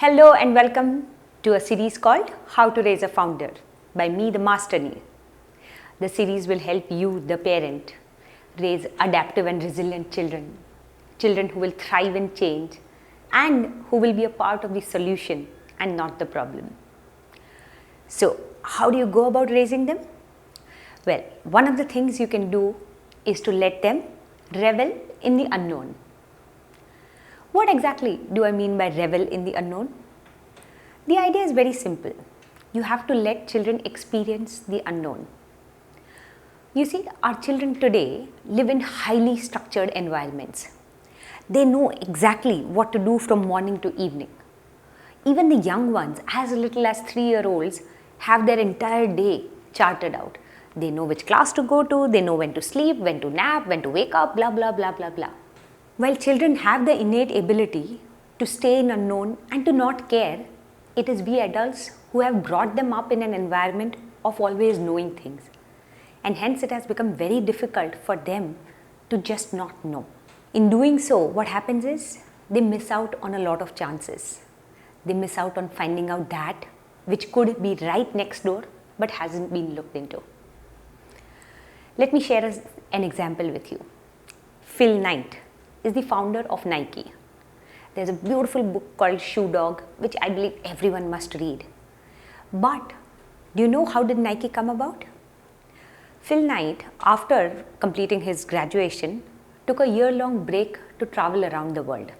Hello and welcome to a series called How to Raise a Founder by me, the MasterNi. The series will help you, the parent, raise adaptive and resilient children who will thrive in change and who will be a part of the solution and not the problem. So, how do you go about raising them? Well, one of the things you can do is to let them revel in the unknown. What exactly do I mean by revel in the unknown? The idea is very simple. You have to let children experience the unknown. You see, our children today live in highly structured environments. They know exactly what to do from morning to evening. Even the young ones, as little as 3-year-olds, have their entire day charted out. They know which class to go to, they know when to sleep, when to nap, when to wake up, blah, blah, blah, blah, blah. While children have the innate ability to stay in unknown and to not care, it is we adults who have brought them up in an environment of always knowing things. And hence it has become very difficult for them to just not know. In doing so, what happens is they miss out on a lot of chances. They miss out on finding out that which could be right next door but hasn't been looked into. Let me share an example with you. Phil Knight is the founder of Nike. There's a beautiful book called Shoe Dog, which I believe everyone must read. But do you know how did Nike come about? Phil Knight, after completing his graduation, took a year-long break to travel around the world.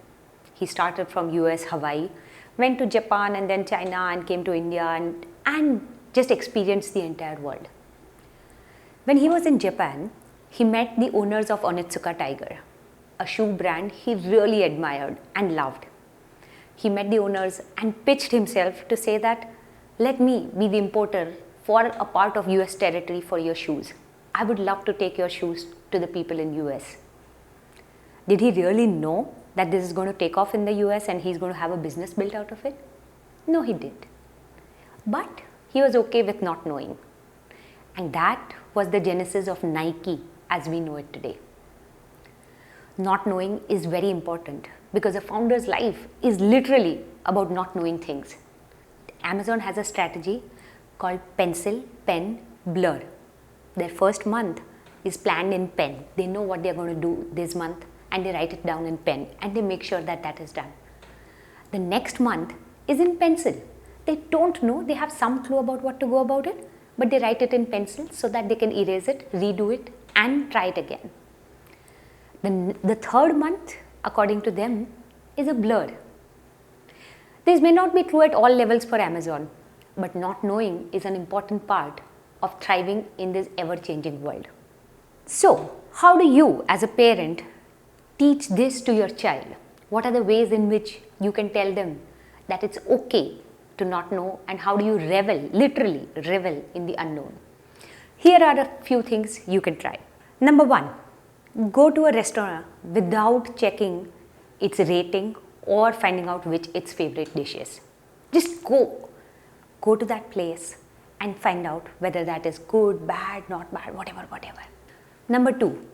He started from US, Hawaii, went to Japan and then China and came to India and just experienced the entire world. When he was in Japan, he met the owners of Onitsuka Tiger, a shoe brand he really admired and loved. He met the owners and pitched himself to say that, let me be the importer for a part of US territory for your shoes. I would love to take your shoes to the people in US. Did he really know that this is going to take off in the US and he's going to have a business built out of it? No, he didn't. But he was okay with not knowing. And that was the genesis of Nike as we know it today. Not knowing is very important because a founder's life is literally about not knowing things. Amazon has a strategy called pencil, pen, blur. Their first month is planned in pen. They know what they're going to do this month and they write it down in pen and they make sure that that is done. The next month is in pencil. They don't know, they have some clue about what to go about it, but they write it in pencil so that they can erase it, redo it and try it again. The third month, according to them, is a blur. This may not be true at all levels for Amazon, but not knowing is an important part of thriving in this ever-changing world. So, how do you as a parent teach this to your child? What are the ways in which you can tell them that it's okay to not know, and how do you revel, literally revel in the unknown? Here are a few things you can try. Number 1. Go to a restaurant without checking its rating or finding out which its favorite dish is. Just go. Go to that place and find out whether that is good, bad, not bad, whatever. Number 2.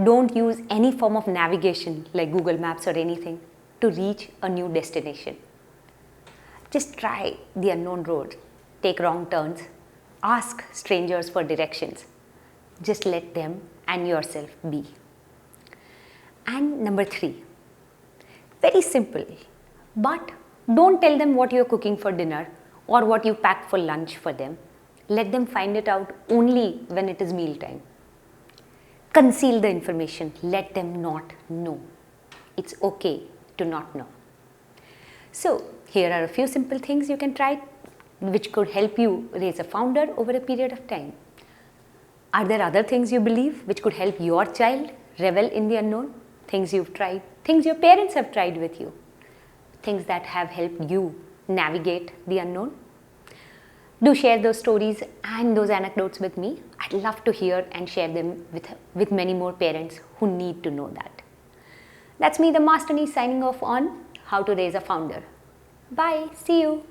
Don't use any form of navigation like Google Maps or anything to reach a new destination. Just try the unknown road. Take wrong turns. Ask strangers for directions. Just let them and yourself be. And number 3, very simple, but don't tell them what you're cooking for dinner or what you packed for lunch for them. Let them find it out only when it is mealtime. Conceal the information. Let them not know. It's okay to not know. So here are a few simple things you can try which could help you raise a founder over a period of time. Are there other things you believe which could help your child revel in the unknown? Things you've tried, things your parents have tried with you, things that have helped you navigate the unknown? Do share those stories and those anecdotes with me. I'd love to hear and share them with many more parents who need to know that. That's me, the MasterNi, signing off on How to Raise a Founder. Bye. See you.